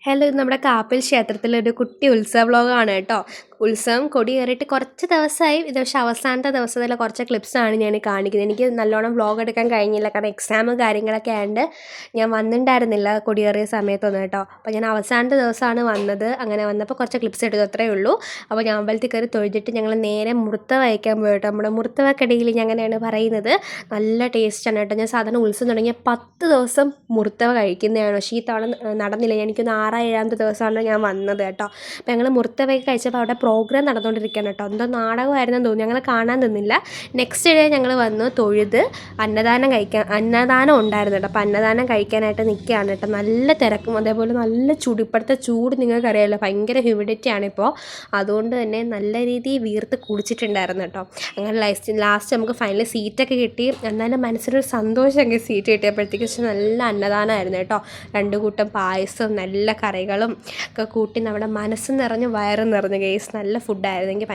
Hello, ഇത് നമ്മുടെ കാപ്പിൽ ക്ഷേത്രത്തിലൊരു കുട്ടി ഉത്സവ വ്ലോഗാണ് കേട്ടോ. ഉത്സവം കൊടിയേറിയിട്ട് കുറച്ച് ദിവസമായി. ഇത് പക്ഷേ അവസാനത്തെ ദിവസത്തിലെ കുറച്ച് ക്ലിപ്സാണ് ഞാൻ കാണിക്കുന്നത്. എനിക്ക് നല്ലോണം വ്ലോഗ് എടുക്കാൻ കഴിഞ്ഞില്ല, കാരണം എക്സാമും കാര്യങ്ങളൊക്കെ ആയതുകൊണ്ട് ഞാൻ വന്നിട്ടുണ്ടായിരുന്നില്ല കൊടിയേറിയ സമയത്തൊന്നും കേട്ടോ. അപ്പോൾ ഞാൻ അവസാനത്തെ ദിവസമാണ് വന്നത്. അങ്ങനെ വന്നപ്പോൾ കുറച്ച് ക്ലിപ്സ് എടുത്തു, അത്രയേ ഉള്ളൂ. അപ്പോൾ ഞാൻ അമ്പലത്തിൽ കയറി തൊഴുതിട്ട് ഞങ്ങൾ നേരെ മുറുത്തവ കഴിക്കാൻ പോയി കേട്ടോ. നമ്മുടെ മുറുത്തവക്കടിയിൽ അങ്ങനെയാണ് പറയുന്നത്. നല്ല ടേസ്റ്റാണ് കേട്ടോ. ഞാൻ സാധാരണ ഉത്സവം തുടങ്ങിയ 10 ദിവസം മുറുത്തവ കഴിക്കുന്നതാണ്. പക്ഷേ ഈ തവണ നടന്നില്ല. എനിക്കൊന്ന് 6-7ാമത്തെ ദിവസമാണ് ഞാൻ വന്നത് കേട്ടോ. അപ്പോൾ ഞങ്ങൾ മുറുത്തവയൊക്കെ കഴിച്ചപ്പോൾ അവിടെ പ്രോഗ്രാം നടന്നുകൊണ്ടിരിക്കുകയാണ് കേട്ടോ. എന്തോ നാടകമായിരുന്നെന്ന് തോന്നുന്നു, ഞങ്ങൾ കാണാൻ നിന്നില്ല. നെക്സ്റ്റ് ഡേ ഞങ്ങൾ വന്ന് തൊഴുത് അന്നദാനം ഉണ്ടായിരുന്നു കേട്ടോ. അപ്പോൾ അന്നദാനം കഴിക്കാനായിട്ട് നിൽക്കുകയാണ് കേട്ടോ. നല്ല തിരക്കും, അതേപോലെ നല്ല ചൂട്. ഇപ്പോഴത്തെ ചൂട് നിങ്ങൾക്കറിയാമല്ലോ, ഭയങ്കര ഹ്യൂമിഡിറ്റിയാണ് ഇപ്പോൾ. അതുകൊണ്ട് തന്നെ നല്ല രീതിയിൽ വീർത്ത് കുടിച്ചിട്ടുണ്ടായിരുന്നു കേട്ടോ. അങ്ങനെ ലാസ്റ്റ് നമുക്ക് ഫൈനലി സീറ്റൊക്കെ കിട്ടി. എന്നാലും മനസ്സിനൊരു സന്തോഷമൊക്കെ സീറ്റ് കിട്ടിയപ്പോഴത്തേക്ക്. പക്ഷേ നല്ല അന്നദാനമായിരുന്നു കേട്ടോ. 2 കൂട്ടം പായസവും നല്ല കറികളും ഒക്കെ കൂട്ടി നമ്മുടെ മനസ്സ് നിറഞ്ഞ് വയറ് നിറഞ്ഞു ഗെയ്സ്. നല്ല ഫുഡായിരുന്നു. എനിക്ക്